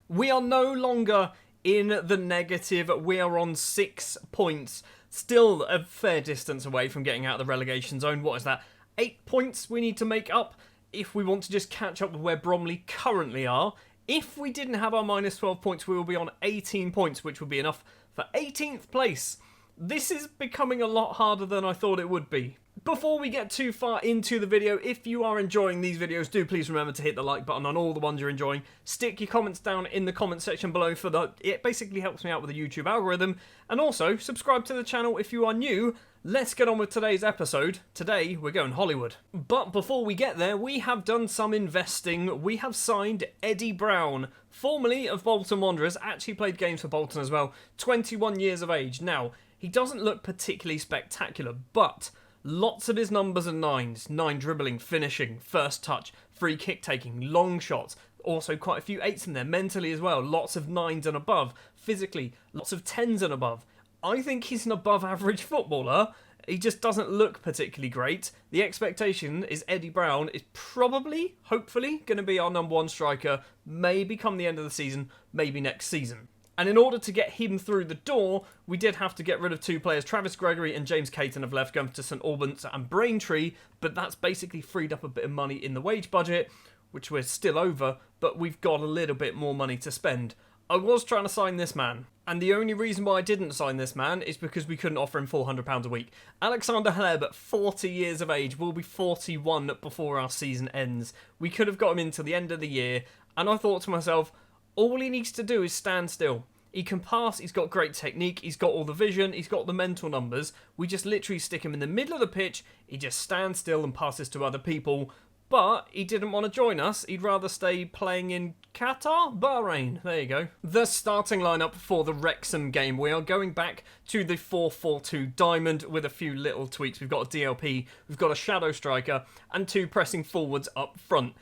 We are no longer in the negative. We are on 6 points. Still a fair distance away from getting out of the relegation zone. What is that? 8 points we need to make up if we want to just catch up with where Bromley currently are. If we didn't have our minus 12 points, we will be on 18 points, which would be enough for 18th place. This is becoming a lot harder than I thought it would be. Before we get too far into the video, if you are enjoying these videos, do please remember to hit the like button on all the ones you're enjoying. Stick your comments down in the comment section below it basically helps me out with the YouTube algorithm. And also, subscribe to the channel if you are new. Let's get on with today's episode. Today, we're going Hollywood. But before we get there, we have done some investing. We have signed Eddie Brown, formerly of Bolton Wanderers, actually played games for Bolton as well, 21 years of age. Now, he doesn't look particularly spectacular, but lots of his numbers are 9s. 9 dribbling, finishing, first touch, free kick taking, long shots. Also quite a few 8s in there, mentally as well. Lots of 9s and above. Physically, lots of 10s and above. I think he's an above average footballer. He just doesn't look particularly great. The expectation is Eddie Brown is probably, hopefully, going to be our number 1 striker. Maybe come the end of the season, maybe next season. And in order to get him through the door, we did have to get rid of 2 players. Travis Gregory and James Caton have left, going to St Albans and Braintree, but that's basically freed up a bit of money in the wage budget, which we're still over, but we've got a little bit more money to spend. I was trying to sign this man, and the only reason why I didn't sign this man is because we couldn't offer him £400 a week. Alexander Haleb, at 40 years of age, will be 41 before our season ends. We could have got him into the end of the year, and I thought to myself, all he needs to do is stand still. He can pass, he's got great technique, he's got all the vision, he's got the mental numbers. We just literally stick him in the middle of the pitch, he just stands still and passes to other people. But he didn't want to join us, he'd rather stay playing in Qatar? Bahrain, there you go. The starting lineup for the Wrexham game. We are going back to the 4-4-2 diamond with a few little tweaks. We've got a DLP, we've got a shadow striker, and 2 pressing forwards up front.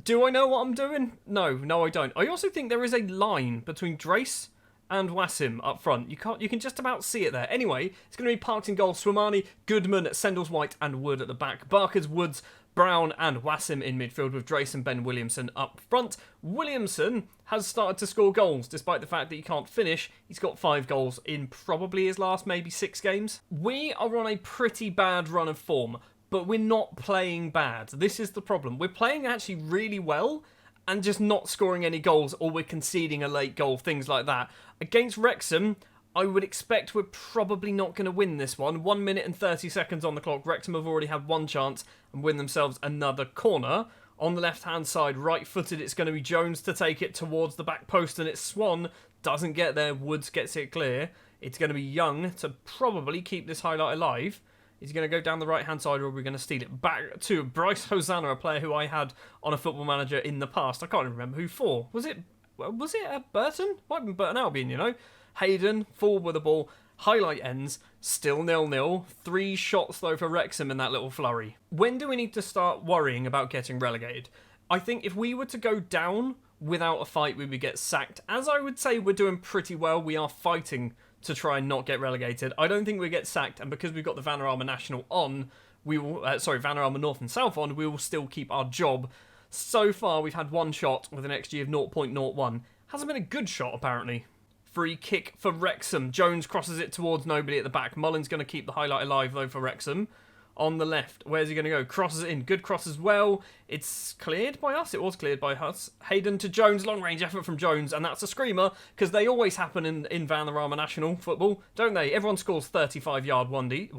Do I know what I'm doing? No, I don't. I also think there is a line between Drace and Wassim up front. You can just about see it there. Anyway, it's going to be Parks in goal, Swamani, Goodman, Sendles White, and Wood at the back. Barkers, Woods, Brown, and Wassim in midfield with Drace and Ben Williamson up front. Williamson has started to score goals, despite the fact that he can't finish. He's got 5 goals in probably his last maybe 6 games. We are on a pretty bad run of form, but we're not playing bad. This is the problem. We're playing actually really well and just not scoring any goals, or we're conceding a late goal, things like that. Against Wrexham, I would expect we're probably not going to win this one. 1 minute and 30 seconds on the clock. Wrexham have already had 1 chance and win themselves another corner. On the left-hand side, right-footed, it's going to be Jones to take it towards the back post, and it's Swan. Doesn't get there. Woods gets it clear. It's going to be Young to probably keep this highlight alive. Is he going to go down the right-hand side, or are we going to steal it? Back to Bryce Hosanna, a player who I had on a Football Manager in the past. I can't even remember who for. Was it Burton? Might have been Burton Albion, you know. Hayden, forward with the ball. Highlight ends. Still 0-0. 3 shots, though, for Wrexham in that little flurry. When do we need to start worrying about getting relegated? I think if we were to go down without a fight, we would get sacked. As I would say, we're doing pretty well. We are fighting to try and not get relegated. I don't think we get sacked, and because we've got the Vanarama National on, we will, Vanarama North and South on, we will still keep our job. So far, we've had 1 shot with an XG of 0.01. Hasn't been a good shot, apparently. Free kick for Wrexham. Jones crosses it towards nobody at the back. Mullen's going to keep the highlight alive, though, for Wrexham. On the left, where's he going to go? Crosses it in. Good cross as well. It's cleared by us. It was cleared by us. Hayden to Jones. Long-range effort from Jones. And that's a screamer, because they always happen in Vanarama National football, don't they? Everyone scores 35-yard Wondies?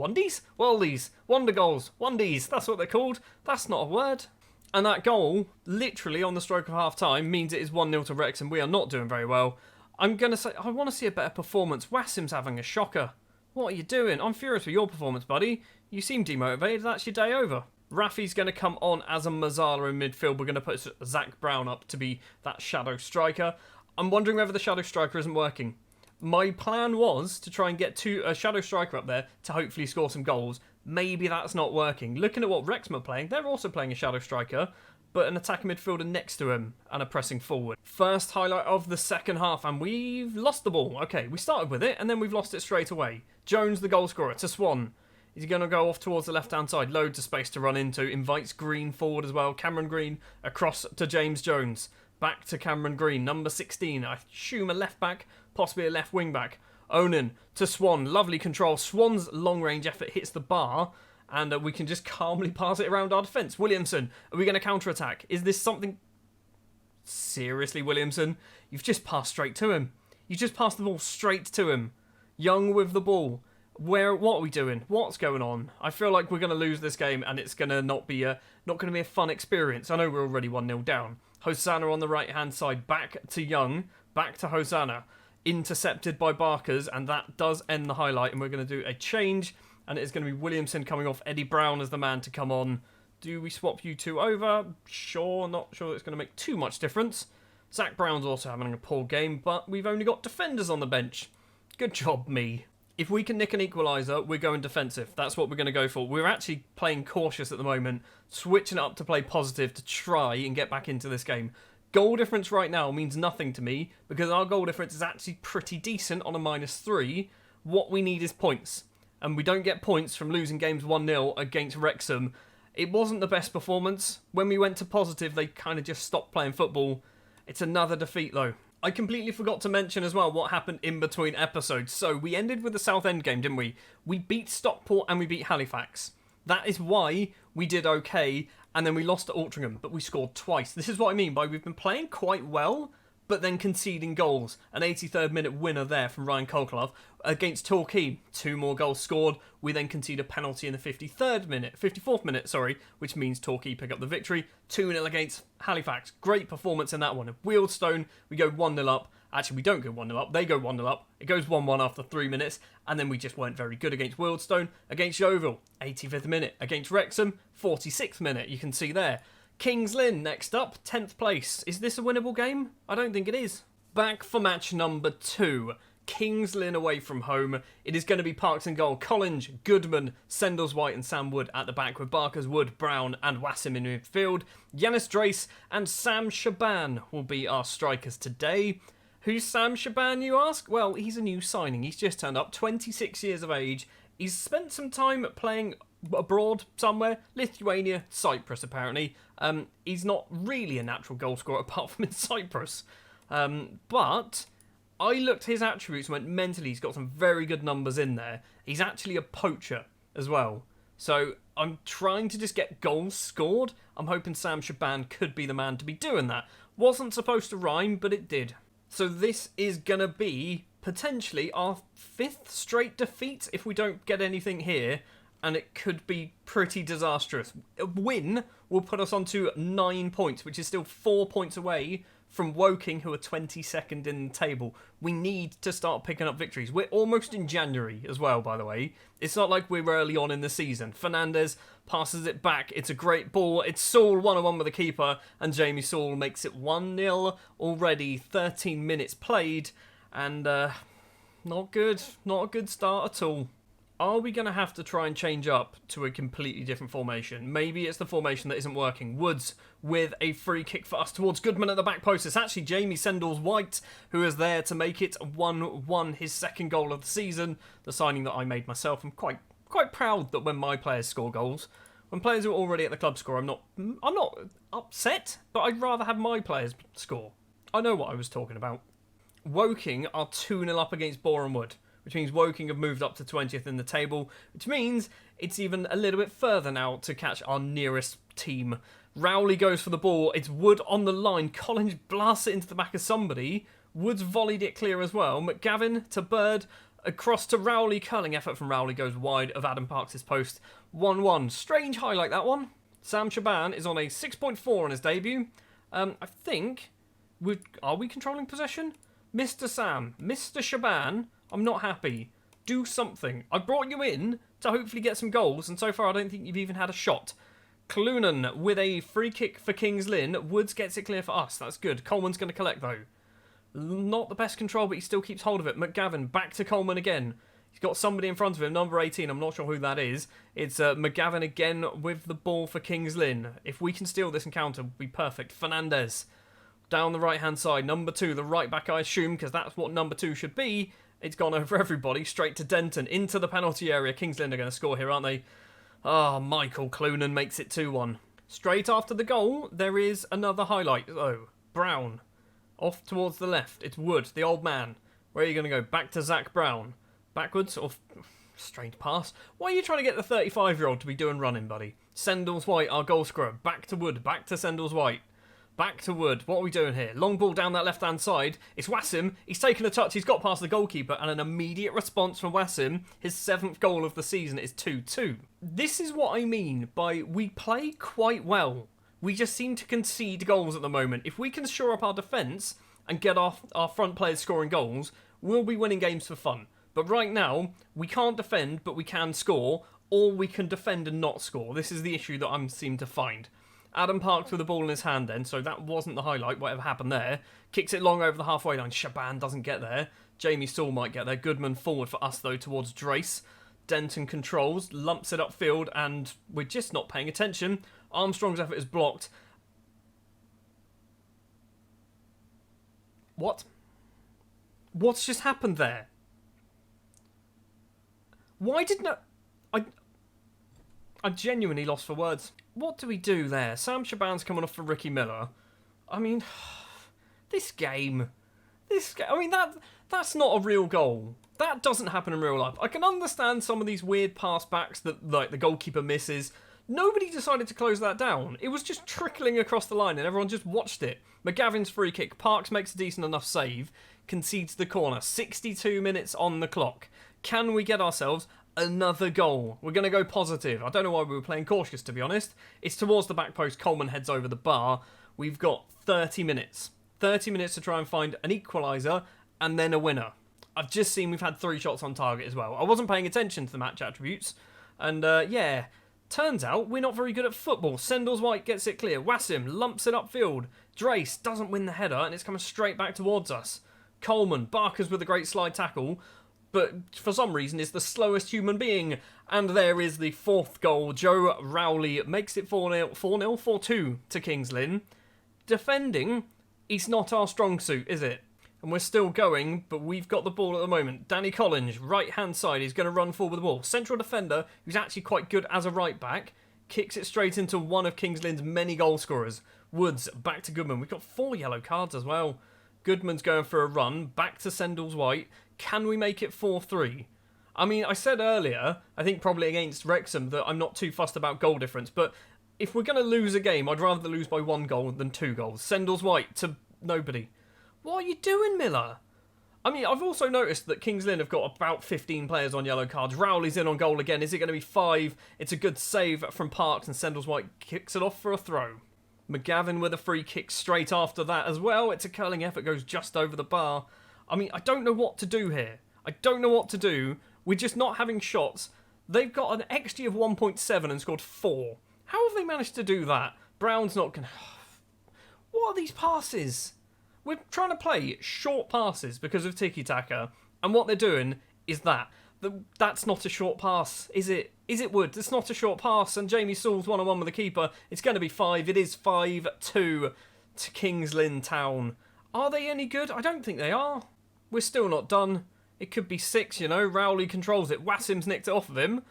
Worldies. Wonder goals. Wondies. That's what they're called. That's not a word. And that goal, literally on the stroke of half-time, means it is 1-0 to Wrexham. We are not doing very well. I'm going to say, I want to see a better performance. Wassim's having a shocker. What are you doing? I'm furious with your performance, buddy. You seem demotivated. That's your day over. Rafi's going to come on as a Mazzala in midfield. We're going to put Zach Brown up to be that shadow striker. I'm wondering whether the shadow striker isn't working. My plan was to try and get a shadow striker up there to hopefully score some goals. Maybe that's not working. Looking at what Wrexham are playing, they're also playing a shadow striker, but an attacking midfielder next to him and a pressing forward. First highlight of the second half, and we've lost the ball. Okay, we started with it, and then we've lost it straight away. Jones, the goal scorer, to Swan. Is he going to go off towards the left-hand side? Loads of space to run into. Invites Green forward as well. Cameron Green across to James Jones. Back to Cameron Green, number 16. I assume a left back, possibly a left wing back. Onan to Swan. Lovely control. Swan's long range effort hits the bar, and we can just calmly pass it around our defence. Williamson, are we going to counter attack? Is this something... Seriously, Williamson? You've just passed straight to him. You just passed the ball straight to him. Young with the ball. What are we doing? What's going on? I feel like we're going to lose this game, and it's going to not be a fun experience. I know we're already 1-0 down. Hosanna on the right-hand side. Back to Young. Back to Hosanna. Intercepted by Barkers, and that does end the highlight, and we're going to do a change, and it's going to be Williamson coming off. Eddie Brown as the man to come on. Do we swap you two over? Sure, not sure it's going to make too much difference. Zach Brown's also having a poor game, but we've only got defenders on the bench. Good job, me. If we can nick an equaliser, we're going defensive. That's what we're going to go for. We're actually playing cautious at the moment, switching it up to play positive to try and get back into this game. Goal difference right now means nothing to me, because our goal difference is actually pretty decent on a -3. What we need is points. And we don't get points from losing games 1-0 against Wrexham. It wasn't the best performance. When we went to positive, they kind of just stopped playing football. It's another defeat, though. I completely forgot to mention as well what happened in between episodes. So, we ended with the Southend game, didn't we? We beat Stockport and we beat Halifax. That is why we did okay, and then we lost to Altrincham, but we scored twice. This is what I mean by we've been playing quite well, but then conceding goals. An 83rd minute winner there from Ryan Colclough against Torquay. 2 more goals scored. We then concede a penalty in the 54th minute, which means Torquay pick up the victory. 2-0 against Halifax. Great performance in that one. At Wealdstone, we go 1-0 up. Actually, we don't go 1-0 up. They go 1-0 up. It goes 1-1 after 3 minutes. And then we just weren't very good against Wealdstone. Against Yeovil, 85th minute. Against Wrexham, 46th minute. You can see there. Kings Lynn next up, 10th place. Is this a winnable game? I don't think it is. Back for match number 2. Kings Lynn away from home. It is going to be Parks in goal. Collins, Goodman, Sendles White and Sam Wood at the back with Barkers, Wood, Brown and Wassim in midfield. Yanis Drace and Sam Shaban will be our strikers today. Who's Sam Shaban, you ask? Well, he's a new signing. He's just turned up, 26 years of age. He's spent some time playing abroad somewhere. Lithuania, Cyprus apparently. He's not really a natural goal scorer apart from in Cyprus. But I looked at his attributes and went mentally, he's got some very good numbers in there. He's actually a poacher as well. So I'm trying to just get goals scored. I'm hoping Sam Shaban could be the man to be doing that. Wasn't supposed to rhyme, but it did. So this is going to be potentially our 5th straight defeat if we don't get anything here. And it could be pretty disastrous. A win will put us on to 9 points, which is still 4 points away from Woking, who are 22nd in the table. We need to start picking up victories. We're almost in January as well, by the way. It's not like we're early on in the season. Fernandez passes it back. It's a great ball. It's Saul 1-on-1 with the keeper, and Jamie Saul makes it 1-0 already. 13 minutes played, and not good. Not a good start at all. Are we going to have to try and change up to a completely different formation? Maybe it's the formation that isn't working. Woods with a free kick for us towards Goodman at the back post. It's actually Jamie Sendles White who is there to make it 1-1, his 2nd goal of the season. The signing that I made myself. I'm quite proud that when my players score goals, when players who are already at the club score, I'm not upset, but I'd rather have my players score. I know what I was talking about. Woking are 2-0 up against Boreham Wood, which means Woking have moved up to 20th in the table, which means it's even a little bit further now to catch our nearest team. Rowley goes for the ball. It's Wood on the line. Collins blasts it into the back of somebody. Wood's volleyed it clear as well. McGavin to Bird. Across to Rowley. Curling effort from Rowley goes wide of Adam Parks' post. 1-1. Strange highlight, that one. Sam Shaban is on a 6.4 on his debut. I think... Are we controlling possession? Mr. Sam. Mr. Shaban... I'm not happy. Do something. I brought you in to hopefully get some goals, and so far I don't think you've even had a shot. Clunan with a free kick for Kings Lynn. Woods gets it clear for us. That's good. Coleman's going to collect, though. Not the best control, but he still keeps hold of it. McGavin back to Coleman again. He's got somebody in front of him, number 18. I'm not sure who that is. It's McGavin again with the ball for Kings Lynn. If we can steal this encounter, we'll be perfect. Fernandez down the right-hand side. Number 2, the right back, I assume, because that's what number 2 should be. It's gone over everybody, straight to Denton, into the penalty area. Kings Lynn are going to score here, aren't they? Michael Clunan makes it 2-1. Straight after the goal, there is another highlight. Oh, Brown. Off towards the left. It's Wood, the old man. Where are you going to go? Back to Zach Brown. Backwards or... Strange pass. Why are you trying to get the 35-year-old to be doing running, buddy? Sendles White, our goal scorer. Back to Wood. Back to Sendles White. Back to Wood. What are we doing here? Long ball down that left-hand side. It's Wrexham. He's taken a touch. He's got past the goalkeeper. And an immediate response from Wrexham. His 7th goal of the season is 2-2. This is what I mean by we play quite well. We just seem to concede goals at the moment. If we can shore up our defence and get our front players scoring goals, we'll be winning games for fun. But right now, we can't defend, but we can score, or we can defend and not score. This is the issue that I seem to find. Adam Parks with the ball in his hand then, so that wasn't the highlight, whatever happened there. Kicks it long over the halfway line. Shaban doesn't get there. Jamie Saul might get there. Goodman forward for us, though, towards Drace. Denton controls, lumps it upfield, and we're just not paying attention. Armstrong's effort is blocked. What? What's just happened there? Why didn't I genuinely lost for words. What do we do there? Sam Shaban's coming off for Ricky Miller. I mean, this game. I mean, that's not a real goal. That doesn't happen in real life. I can understand some of these weird pass backs that like the goalkeeper misses. Nobody decided to close that down. It was just trickling across the line and everyone just watched it. McGavin's free kick. Parks makes a decent enough save. Concedes the corner. 62 minutes on the clock. Can we get ourselves another goal? We're going to go positive. I don't know why we were playing cautious, to be honest. It's towards the back post. Coleman heads over the bar. We've got 30 minutes. 30 minutes to try and find an equaliser and then a winner. I've just seen we've had 3 shots on target as well. I wasn't paying attention to the match attributes. And, yeah, turns out we're not very good at football. Sendles White gets it clear. Wassim lumps it upfield. Drace doesn't win the header and it's coming straight back towards us. Coleman, Barker's with a great slide tackle, but for some reason is the slowest human being. And there is the 4th goal. Joe Rowley makes it 4-0, 4-2 to Kings Lynn. Defending is not our strong suit, is it? And we're still going, but we've got the ball at the moment. Danny Collins, right-hand side, he's going to run forward with the ball. Central defender, who's actually quite good as a right-back, kicks it straight into one of Kings Lynn's many goal scorers. Woods, back to Goodman. We've got 4 yellow cards as well. Goodman's going for a run, back to Sendles White. Can we make it 4-3? I mean, I said earlier, I think probably against Wrexham, that I'm not too fussed about goal difference, but if we're going to lose a game, I'd rather lose by 1 goal than 2 goals. Sendles White to nobody. What are you doing, Miller? I mean, I've also noticed that Kings Lynn have got about 15 players on yellow cards. Rowley's in on goal again. Is it going to be 5? It's a good save from Parks, and Sendles White kicks it off for a throw. McGavin with a free kick straight after that as well. It's a curling effort, goes just over the bar. I mean, I don't know what to do here. I don't know what to do. We're just not having shots. They've got an XG of 1.7 and scored 4. How have they managed to do that? Brown's not going to... What are these passes? We're trying to play short passes because of tiki-taka, and what they're doing is that. That's not a short pass, is it? Is it Wood? It's not a short pass, and Jamie Saul's 1-on-1 with the keeper. It's going to be 5. It is 5-2 to Kings Lynn Town. Are they any good? I don't think they are. We're still not done. It could be 6, you know. Rowley controls it. Wassim's nicked it off of him.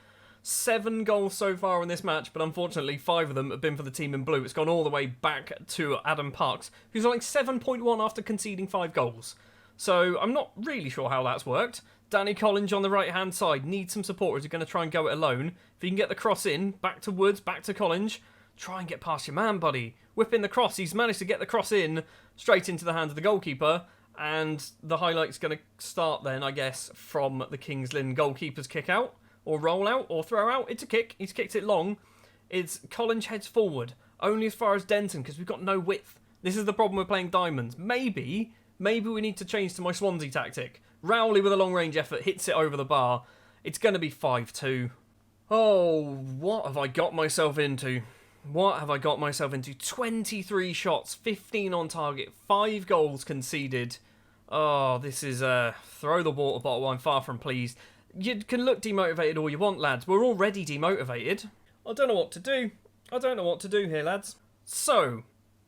7 goals so far in this match, but unfortunately 5 of them have been for the team in blue. It's gone all the way back to Adam Parks, who's like 7.1 after conceding 5 goals. So I'm not really sure how that's worked. Danny Collins on the right-hand side needs some support. Is he going to try and go it alone? If he can get the cross in, back to Woods, back to Collins. Try and get past your man, buddy. Whip in the cross. He's managed to get the cross in straight into the hands of the goalkeeper. And the highlight's going to start then, I guess, from the Kings Lynn goalkeeper's kick out, or roll out, or throw out. It's a kick. He's kicked it long. It's Collins heads forward, only as far as Denton, because we've got no width. This is the problem with playing diamonds. Maybe we need to change to my Swansea tactic. Rowley with a long-range effort hits it over the bar. It's going to be 5-2. Oh, what have I got myself into? What have I got myself into? 23 shots, 15 on target, 5 goals conceded. Oh, this is throw the water bottle. I'm far from pleased. You can look demotivated all you want, lads. We're already demotivated. I don't know what to do. I don't know what to do here, lads. So,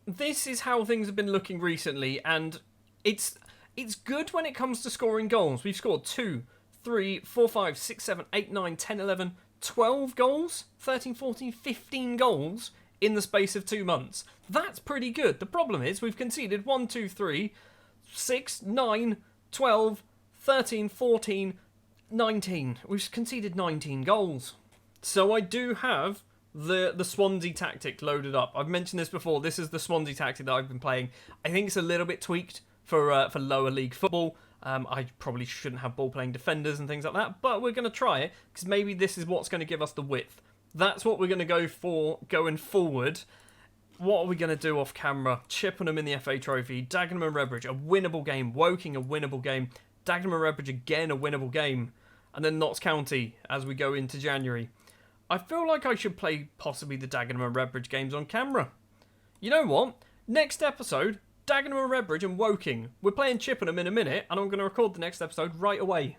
this is how things have been looking recently, and it's good when it comes to scoring goals. We've scored 2, 3, 4, 5, 6, 7, 8, 9, 10, 11, 12 goals, 13, 14, 15 goals in the space of 2 months. That's pretty good. The problem is we've conceded 1, 2, 3, 6, 9, 12, 13, 14, 19. We've conceded 19 goals. So I do have the Swansea tactic loaded up. I've mentioned this before. This is the Swansea tactic that I've been playing. I think it's a little bit tweaked for lower league football. I probably shouldn't have ball-playing defenders and things like that, but we're going to try it, because maybe this is what's going to give us the width. That's what we're going to go for going forward. What are we going to do off camera? Chippenham in the FA Trophy, Dagenham and Redbridge, a winnable game, Woking a winnable game, Dagenham and Redbridge again a winnable game, and then Notts County as we go into January. I feel like I should play possibly the Dagenham and Redbridge games on camera. You know what? Next episode, Dagenham and Redbridge and Woking. We're playing Chippenham in a minute, and I'm going to record the next episode right away.